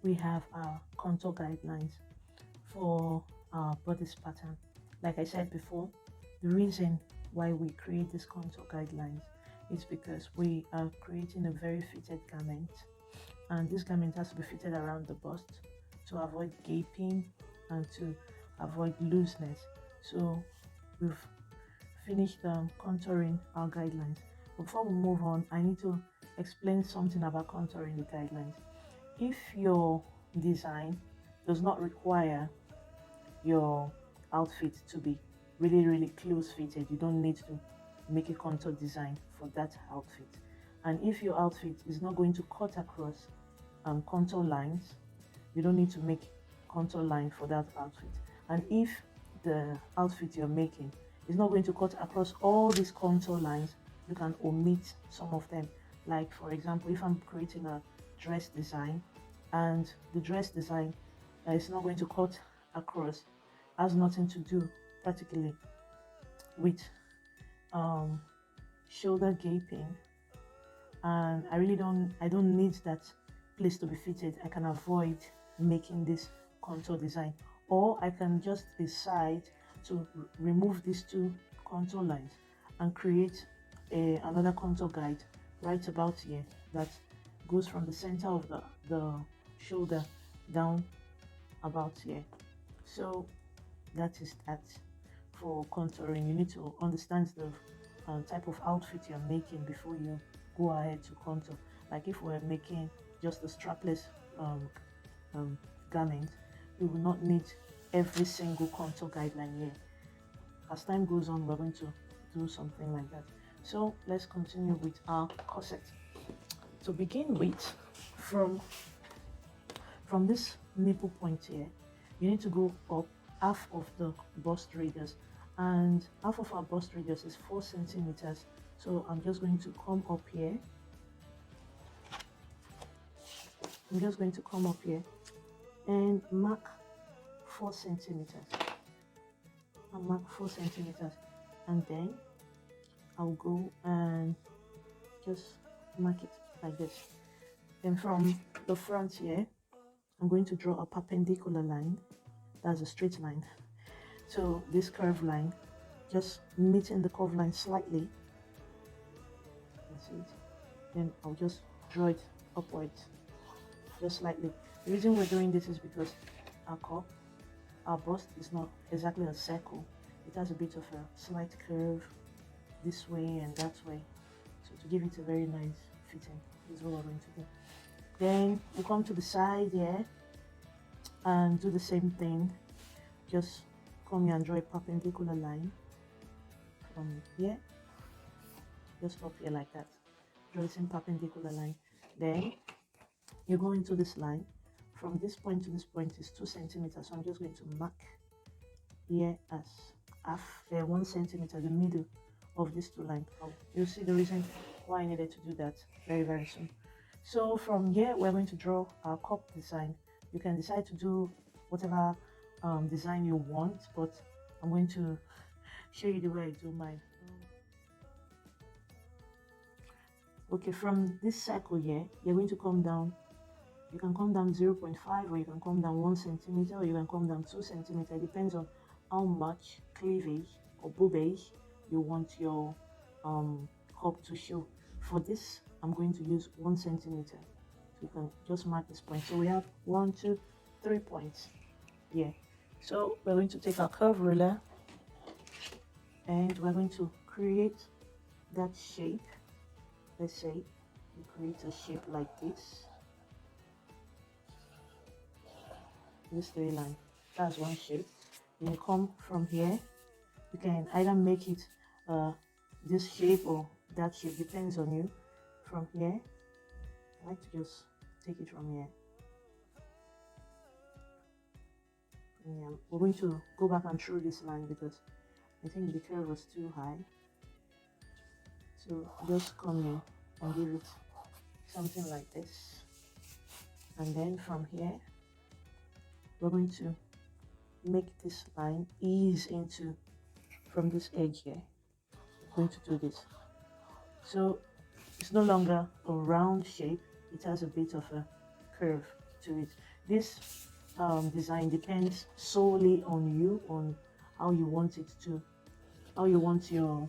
we have our contour guidelines for our bodice pattern. Like I said before, the reason why we create these contour guidelines is because we are creating a very fitted garment, and this garment has to be fitted around the bust to avoid gaping and to avoid looseness. So we've finished contouring our guidelines. Before we move on, I need to explain something about contouring the guidelines. If your design does not require your outfit to be really close fitted, you don't need to make a contour design for that outfit. And if your outfit is not going to cut across contour lines, you don't need to make contour line for that outfit. And if the outfit you're making is not going to cut across all these contour lines, you can omit some of them. Like for example, if I'm creating a dress design and the dress design is not going to cut across, has nothing to do practically with shoulder gaping, and I don't need that place to be fitted, I can avoid making this contour design, or I can just decide to remove these two contour lines and create another contour guide right about here that goes from the center of the shoulder down about here. So that is that for contouring. You need to understand the type of outfit you're making before you go ahead to contour. Like if we're making just a strapless garment, we will not need every single contour guideline here. As time goes on, we're going to do something like that. So let's continue with our corset. To begin with, from this nipple point here, you need to go up half of the bust radius, and half of our bust radius is 4 centimeters. So I'm just going to come up here. I'm just going to come up here and mark 4 centimeters. I'll mark 4 centimeters, and then I'll go and just mark it like this. Then from the front here, I'm going to draw a perpendicular line. That's a straight line. So this curved line, just meeting the curved line slightly. That's it. Then I'll just draw it upwards, just slightly. The reason we're doing this is because our bust is not exactly a circle. It has a bit of a slight curve this way and that way. So to give it a very nice fitting is what we're going to do. Then we come to the side here and do the same thing. Just come here and draw a perpendicular line from here, just up here like that. Draw the same perpendicular line. Then you go into this line. From this point to this point is 2 centimeters. So I'm just going to mark here as half, 1 centimeter, the middle of these two lines. You'll see the reason why I needed to do that very soon. So from here, we're going to draw our cup design. You can decide to do whatever design you want, but I'm going to show you the way I do mine. Okay, from this circle here, you're going to come down. You can come down 0.5, or you can come down 1 centimeter, or you can come down 2 centimeters. It depends on how much cleavage or boobage you want your cup to show. For this, I'm going to use 1 centimeter. So you can just mark this point. So we have 1, 2, 3 points here. So we're going to take our curve ruler and we're going to create that shape. Let's say we create a shape like this. This three line. That's one shape. Then you come from here. You can either make it this shape or that shape, depends on you. From here, I like to just take it from here. Yeah, we're going to go back and through this line because I think the curve was too high. So just come here and give it something like this. And then from here, we're going to make this line ease into from this edge here. We're going to do this. So it's no longer a round shape, it has a bit of a curve to it. this design depends solely on you, on how you want it to, how you want your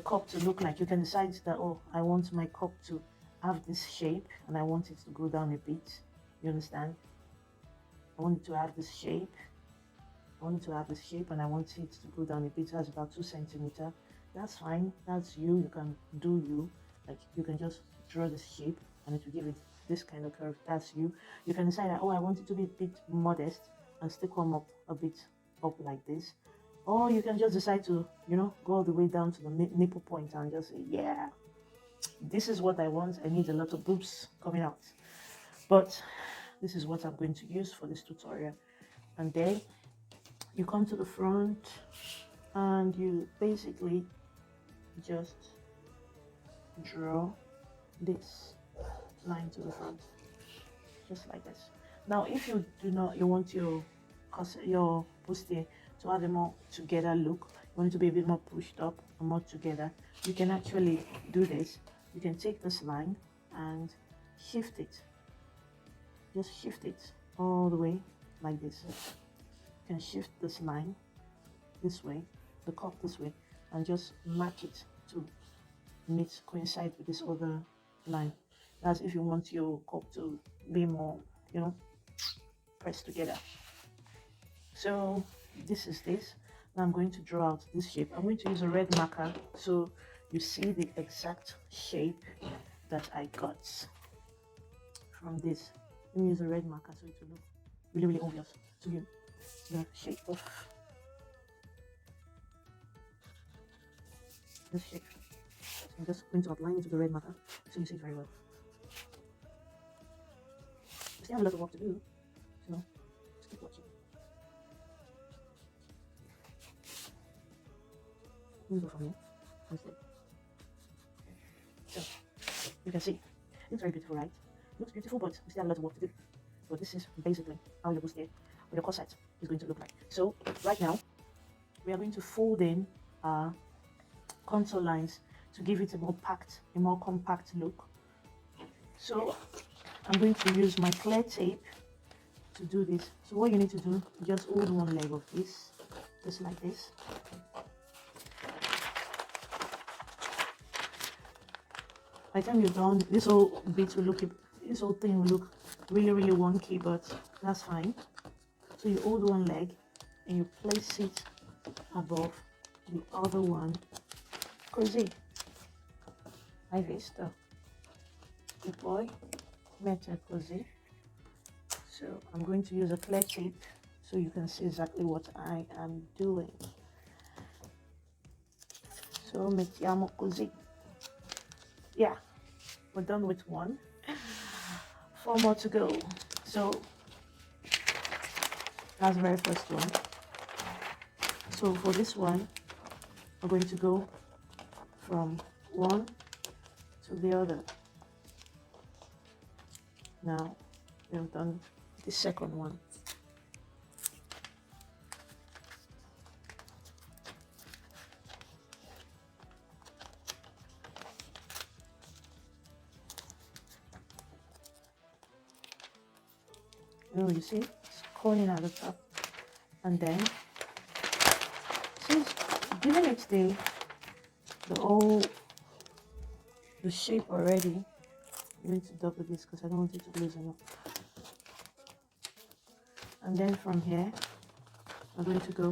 cup to look like. You can decide that, oh, I want my cup to have this shape and I want it to go down a bit. You understand? I want it to have this shape. I want it to have this shape and I want it to go down a bit. That's about 2 centimeters. That's fine. That's you. You can do you. Like you can just draw this shape and it will give it this kind of curve. That's you. You can decide that, oh, I want it to be a bit modest and still come up a bit up like this. Or you can just decide to, you know, go all the way down to the nipple point and just say, yeah, this is what I want. I need a lot of boobs coming out. But this is what I'm going to use for this tutorial. And then you come to the front and you basically just draw this line to the front, just like this. Now, if you do not, you want your bustier to have a more together look, you want it to be a bit more pushed up and more together, you can actually do this. You can take this line and shift it. Just shift it all the way like this. You can shift this line this way, the cup this way, and just match it to coincide with this other line. That's if you want your cup to be more, you know, pressed together. So this is this. Now I'm going to draw out this shape. I'm going to use a red marker so you see the exact shape that I got from this. Let me use a red marker so it will look really, really obvious to you. The shape of this shape. So I'm just going to outline it with the red marker so you see it very well. We still have a lot of work to do, so just keep watching. Let me go from here instead. So you can see it looks very beautiful, right? It looks beautiful, but we still have a lot of work to do. But this is basically how your bustier or your corset is going to look like. So right now we are going to fold in our contour lines to give it a more packed, a more compact look. So I'm going to use my clear tape to do this. So what you need to do, just hold one leg of this, just like this. By the time you're done, this whole bit will look, this whole thing will look really, really wonky, but that's fine. So you hold one leg and you place it above the other one, così. Hai visto? E poi mettere così. So I'm going to use a clear tape so you can see exactly what I am doing. So mettiamo così. Yeah, we're done with one. 4 more to go. So that's the very first one. So for this one, we're going to go from one to the other. Now we have done the second one. Oh, you see, it's calling at the top, and then since given it the shape already, I'm going to double this because I don't want it to loosen up. And then from here, I'm going to go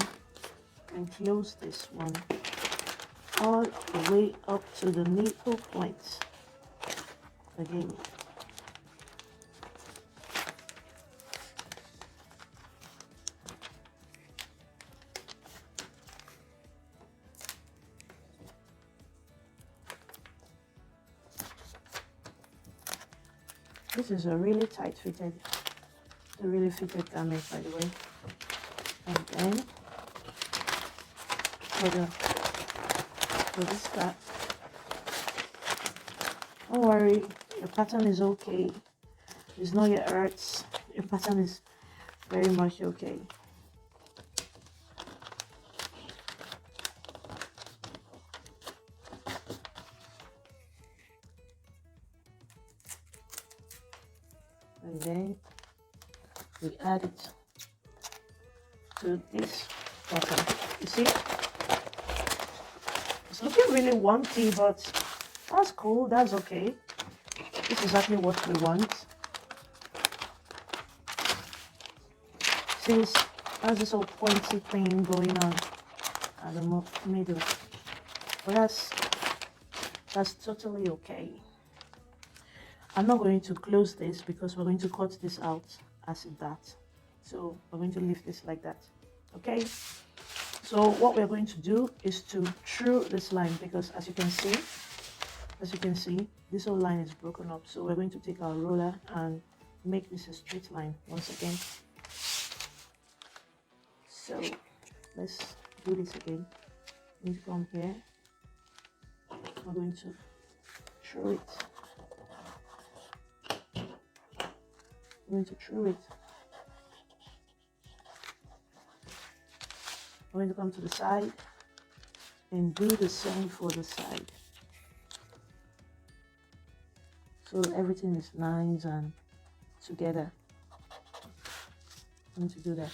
and close this one all the way up to the nipple point again. This is a really tight fitted, a really fitted garment, by the way. And then for this part, don't worry, your pattern is okay. It's not yet hurts. Your pattern is very much okay. And then we add it to this bottom. You see, it's looking really wonky, but that's cool. That's okay. This is exactly what we want. See, it has this whole pointy thing going on at the middle, but that's totally okay. I'm not going to close this because we're going to cut this out as that. So we're going to leave this like that. Okay. So what we're going to do is to true this line, because as you can see, this whole line is broken up. So we're going to take our roller and make this a straight line once again. So let's do this again. We need to come here. We're going to true it. We're going to true it. We're going to come to the side and do the same for the side. So everything is nice and together. I'm going to do that.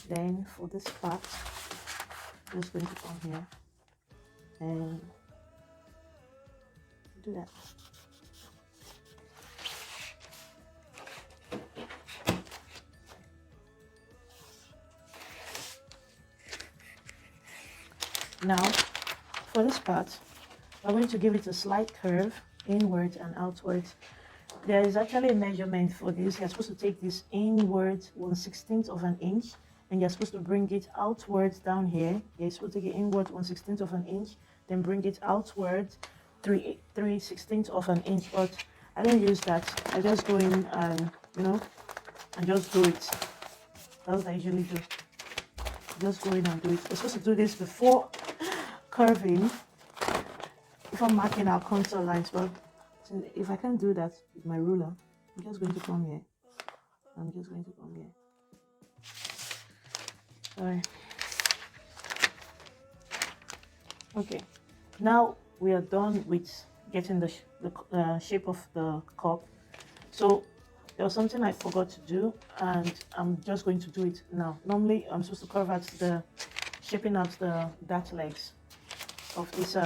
Then for this part, I'm just going to come here and do that. Now, for this part, we're going to give it a slight curve inwards and outwards. There is actually a measurement for this. You're supposed to take this inwards 1/16 of an inch, and you're supposed to bring it outwards down here. You're supposed to take it inwards 1/16 of an inch, then bring it outwards 3/16 of an inch. But I don't use that. I just go in and and just do it. That's what I usually do. Just go in and do it. We're supposed to do this before curving, before marking our contour lines. But if I can't do that with my ruler, I'm just going to come here. Sorry. Okay. Now we are done with getting the shape of the cup. So there was something I forgot to do, and I'm just going to do it now. Normally, I'm supposed to carve out shaping out the dart legs of this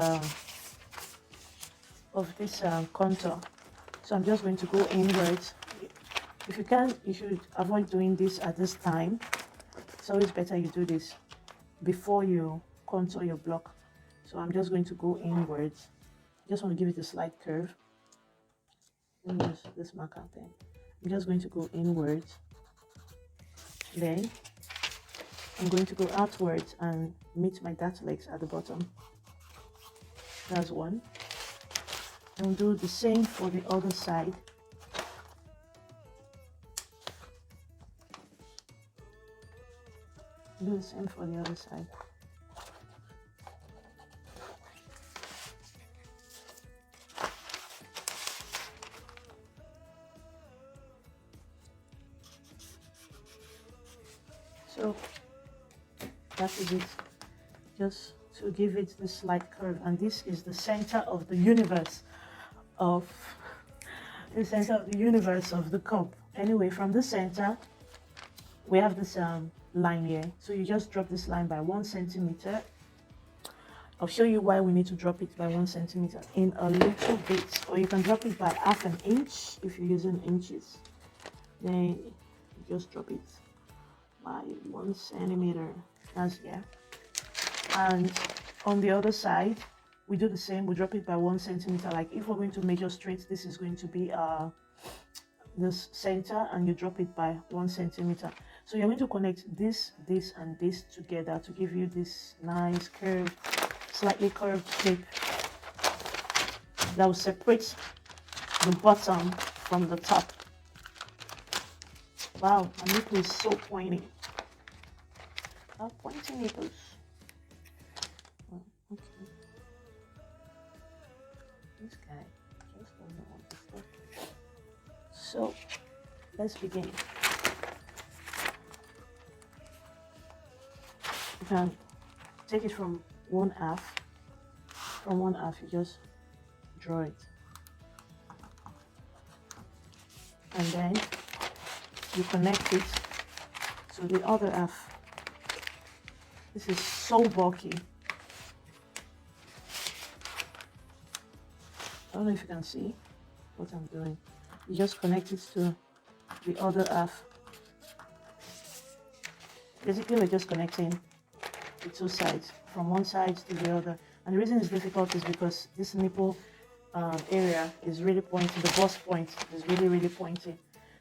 contour. So I'm just going to go inwards. If you can, you should avoid doing this at this time. It's always better you do this before you contour your block. So I'm just going to go inwards. Just want to give it a slight curve. Let me use this marker pen. I'm just going to go inwards. Then I'm going to go outwards and meet my dart legs at the bottom. That's one. And do the same for the other side. Do the same for the other side. So that is it, just to give it this slight curve. And this is the center of the universe of the cup. Anyway, from the center we have this line here. So you just drop this line by 1 centimeter. I'll show you why we need to drop it by 1 centimeter in a little bit, or you can drop it by ½ an inch if you're using inches. Then you just drop it by 1 centimeter. That's and on the other side we do the same. We drop it by 1 centimeter. Like if we're going to measure straight, this is going to be this center, and you drop it by 1 centimeter. So you're going to connect this and this together to give you this nice curve, slightly curved shape that will separate the bottom from the top. Wow, my nipple is so pointy. Pointy nipples. Okay. This guy just doesn't want to stop. So let's begin. You can take it from 1/2. From 1/2, you just draw it, and then you connect it to the other half. This is so bulky. I don't know if you can see what I'm doing. You just connect it to the other half. Basically, we're just connecting the two sides, from one side to the other. And the reason it's difficult is because this nipple area is really pointy. The bust point is really pointy.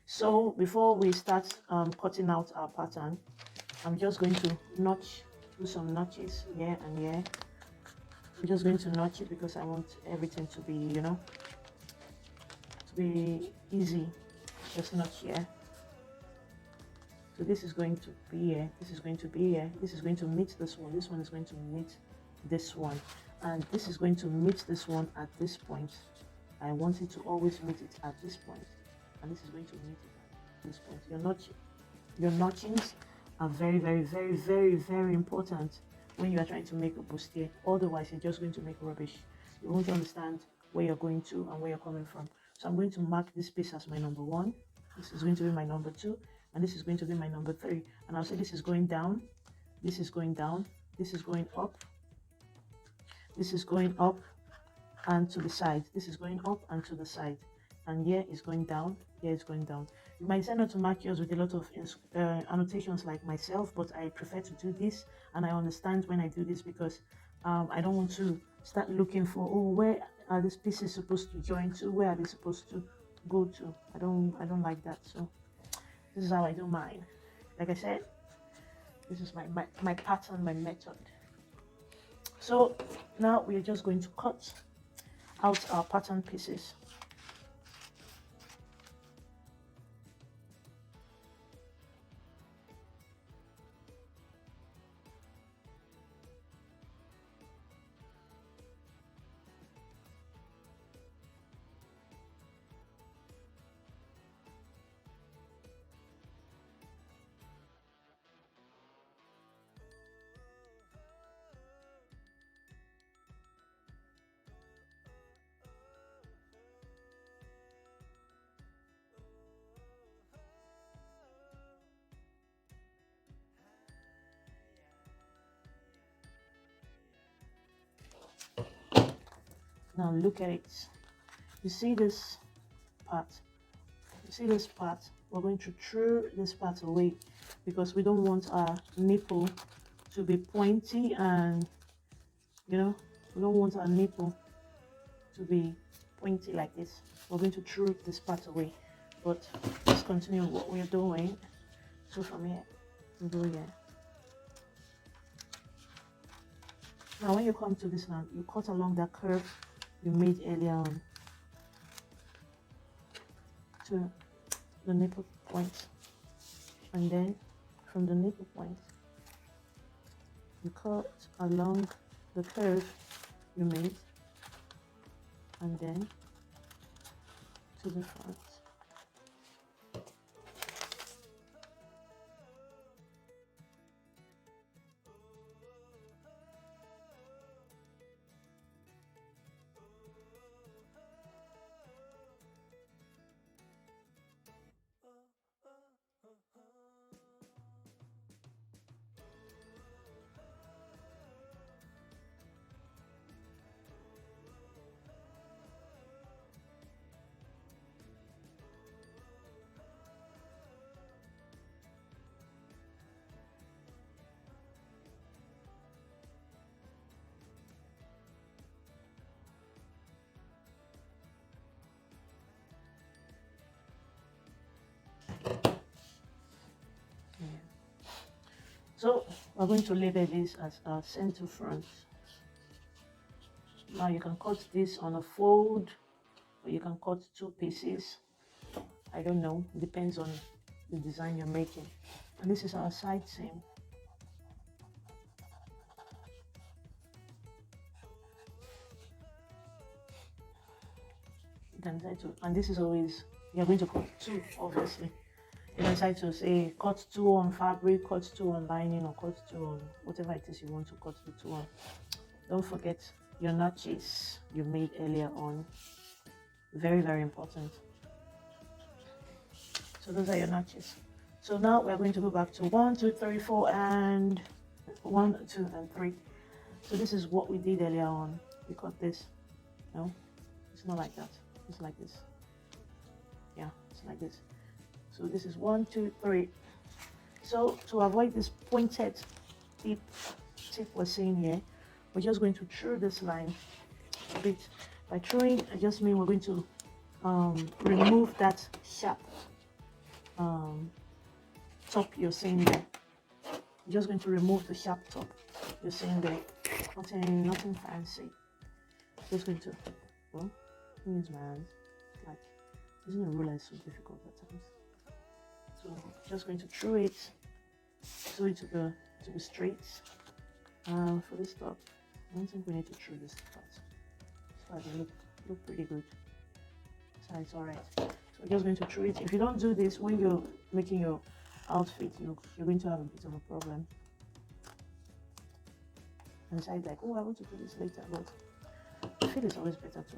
So before we start cutting out our pattern, I'm just going to do some notches here and here. I'm just going to notch it because I want everything to be, you know, to be easy. Just notch here. So this is going to be here, this is going to be here, this is going to meet this one is going to meet this one, and this is going to meet this one at this point. I want it to always meet it at this point, and this is going to meet it at this point. Your notchings are very important when you are trying to make a bustier. Otherwise, you're just going to make rubbish. You won't understand where you're going to and where you're coming from. So I'm going to mark this piece as my number 1. This is going to be my number 2. And this is going to be my number 3. And I'll say this is going down, this is going down, this is going up, this is going up and to the side, this is going up and to the side, and here is going down, here is going down. You might decide not to mark yours with a lot of annotations like myself, but I prefer to do this, and I understand when I do this because I don't want to start looking for, oh, where are these pieces supposed to join to, where are they supposed to go to. I don't like that. So this is how I do mine. Like I said, this is my pattern, my method. So now we are just going to cut out our pattern pieces. Now look at it. You see this part? You see this part? We're going to throw this part away because we don't want our nipple to be pointy, and you know, we don't want our nipple to be pointy like this. We're going to throw this part away, but let's continue what we're doing. So from here, we go here. Now when you come to this now, you cut along that curve you made earlier on to the nipple point, and then from the nipple point you cut along the curve you made, and then to the front. So we're going to label this as our center front. Now you can cut this on a fold, or you can cut 2 pieces. I don't know, it depends on the design you're making. And this is our side seam. You can decide to, and this is always, you're going to cut 2, obviously. You can decide to say cut 2 on fabric, cut 2 on lining, or cut 2 on whatever it is you want to cut the 2 on. Don't forget your notches you made earlier on. Very important. So those are your notches. So now we're going to go back to 1, 2, 3, 4, and 1, 2, and 3. So this is what we did earlier on. We cut this. No, it's not like that. It's like this. Yeah, it's like this. So this is 1, 2, 3. So to avoid this pointed tip we're seeing here, we're just going to through this line a bit. By throwing, I just mean we're going to remove that sharp top you're seeing there. I'm just going to remove the sharp top you're seeing there. Nothing fancy. Just going to use my hands. Like using a ruler is so difficult at times. So just going to throw it so it to be straight. For this top, I don't think we need to throw this part. So it look pretty good. So it's alright. So we're just going to throw it. If you don't do this when you're making your outfit, you're going to have a bit of a problem. And decide like, oh, I want to do this later, but I feel it's always better to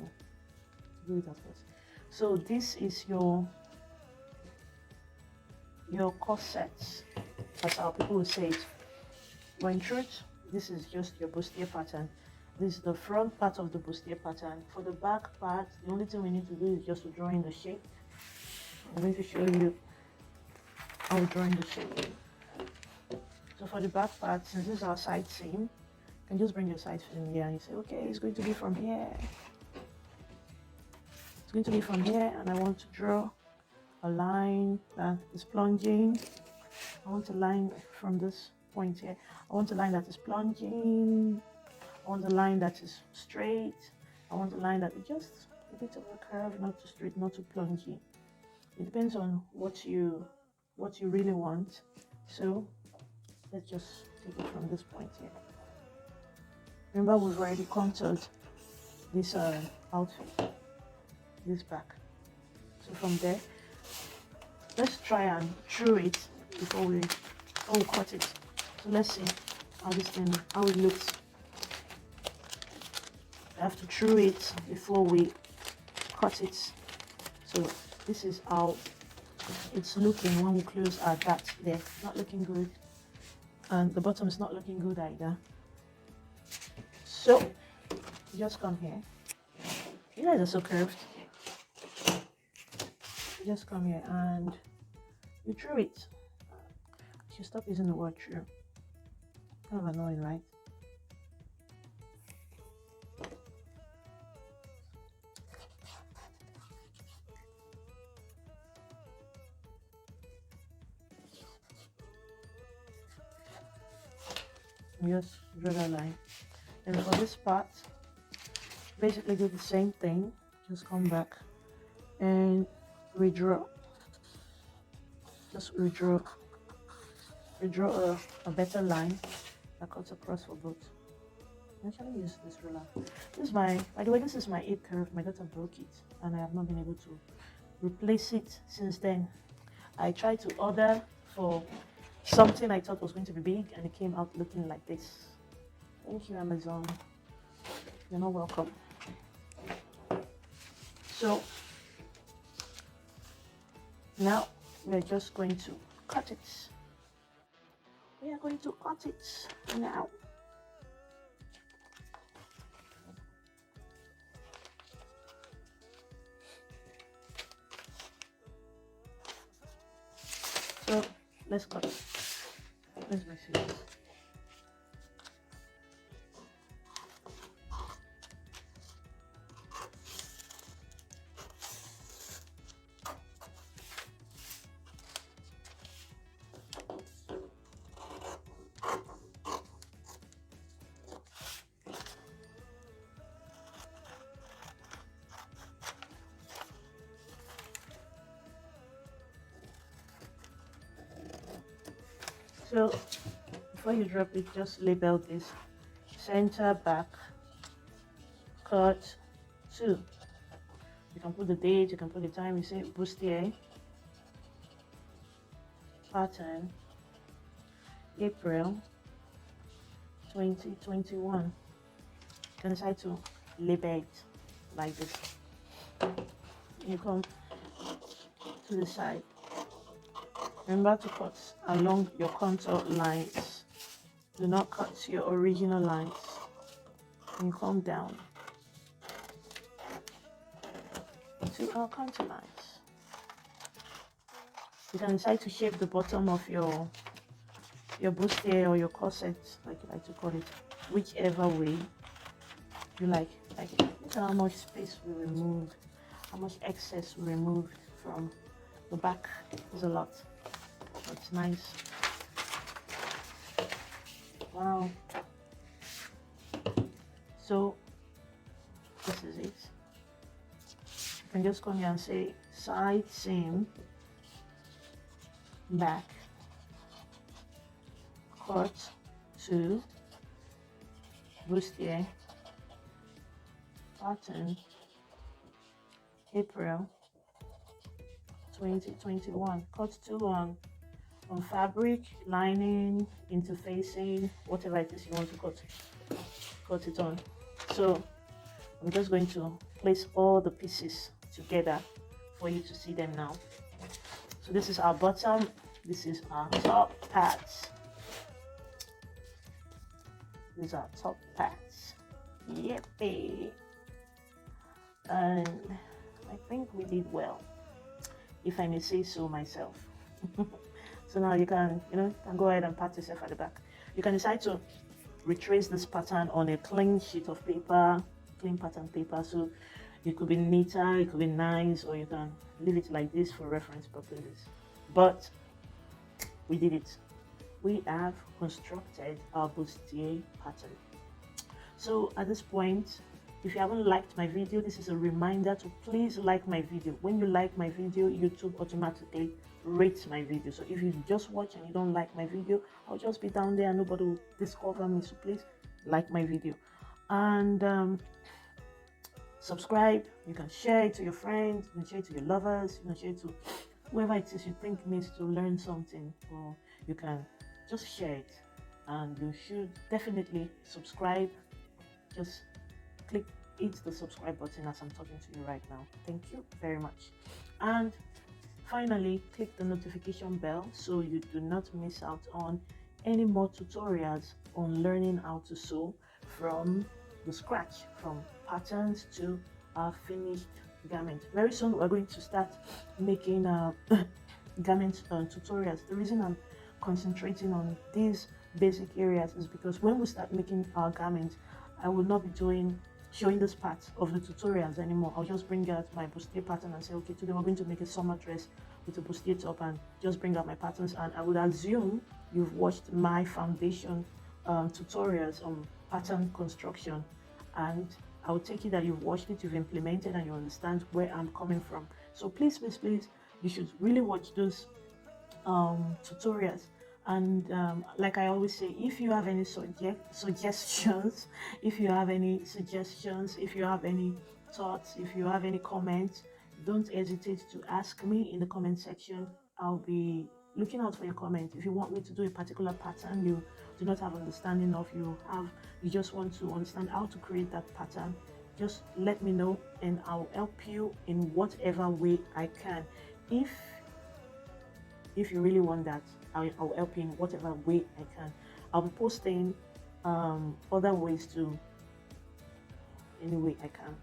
do it at first. So this is your corset. That's how people will say it. But in truth, this is just your bustier pattern. This is the front part of the bustier pattern. For the back part, the only thing we need to do is just to draw in the shape. I'm going to show you how we draw in the shape. So for the back part, since this is our side seam, you can just bring your side seam here and you say, okay, it's going to be from here. It's going to be from here, and I want to draw a line that is plunging. I want a line from this point here. I want a line that is plunging. I want a line that is straight. I want a line that is just a bit of a curve, not too straight, not too plungy. It depends on what you really want. So let's just take it from this point here. Remember, we've already contoured this outfit, this back. So from there, let's try and through it before we cut it. So let's see how it looks. We have to through it before we cut it. So this is how it's looking when we close our dart there. Not looking good, and the bottom is not looking good either. So you just come here. You guys are so curved. You just come here and you through it. You should stop using the word through. Kind of annoying, right? Just draw that line. And for this part, basically do the same thing. Just come back and redraw. Just redraw a better line that cuts across for both. I actually use this ruler. This is by the way, this is my 8 curve. My daughter broke it and I have not been able to replace it since then. I tried to order for something I thought was going to be big and it came out looking like this. Thank you, Amazon. You're not welcome. So now we're just going to cut it. We are going to cut it now. So let's cut it. Where's my scissors? So before you drop it, just label this center back cut 2. You can put the date, you can put the time. You say Bustier pattern April 2021. You can decide to label it like this. You come to the side. Remember to cut along your contour lines. Do not cut your original lines. And come down to our contour lines. You can decide to shape the bottom of your bustier or your corset, like you like to call it, whichever way you like. Look at how much space we removed, how much excess we removed from the back. There's a lot. It's nice. Wow. So this is it. You can just come here and say side seam, back, cut to bustier, pattern, April 2021. Cut to on fabric, lining, interfacing, whatever it is you want to cut it on. So I'm just going to place all the pieces together for you to see them now. So this is our bottom, this is our top parts. These are top parts. Yippee! And I think we did well, if I may say so myself. So now you can, go ahead and pat yourself at the back. You can decide to retrace this pattern on a clean sheet of paper, clean pattern paper. So it could be neater, it could be nice, or you can leave it like this for reference purposes. But we did it. We have constructed our bustier pattern. So at this point, if you haven't liked my video, this is a reminder to please like my video. When you like my video, YouTube automatically rates my video. So if you just watch and you don't like my video, I'll just be down there and nobody will discover me. So please like my video and subscribe. You can share it to your friends, you can share it to your lovers, you can share it to whoever it is you think needs to learn something, or you can just share it. And you should definitely subscribe. Just hit the subscribe button as I'm talking to you right now. Thank you very much. And finally, click the notification bell so you do not miss out on any more tutorials on learning how to sew from the scratch, from patterns to our finished garment. Very soon we're going to start making garment tutorials. The reason I'm concentrating on these basic areas is because when we start making our garments, I will not be showing this part of the tutorials anymore. I'll just bring out my bustier pattern and say, okay, today we're going to make a summer dress with a bustier top, and just bring out my patterns. And I would assume you've watched my foundation tutorials on pattern construction, and I would take it that you've watched it, you've implemented, and you understand where I'm coming from. So please, you should really watch those tutorials. And like I always say, if you have any suggestions, if you have any suggestions, if you have any thoughts, if you have any comments, don't hesitate to ask me in the comment section. I'll be looking out for your comments. If you want me to do a particular pattern you do not have understanding of, you just want to understand how to create that pattern, just let me know and I'll help you in whatever way I can. If you really want that, I'll help you in whatever way I can. I'll be posting other ways to any way I can.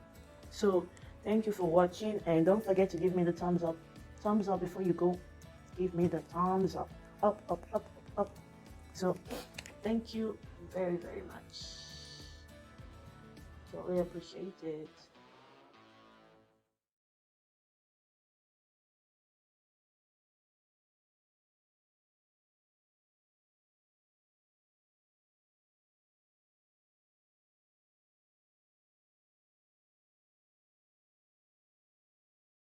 So thank you for watching, and don't forget to give me the thumbs up before you go. Give me the thumbs up. So thank you very much. So we appreciate it.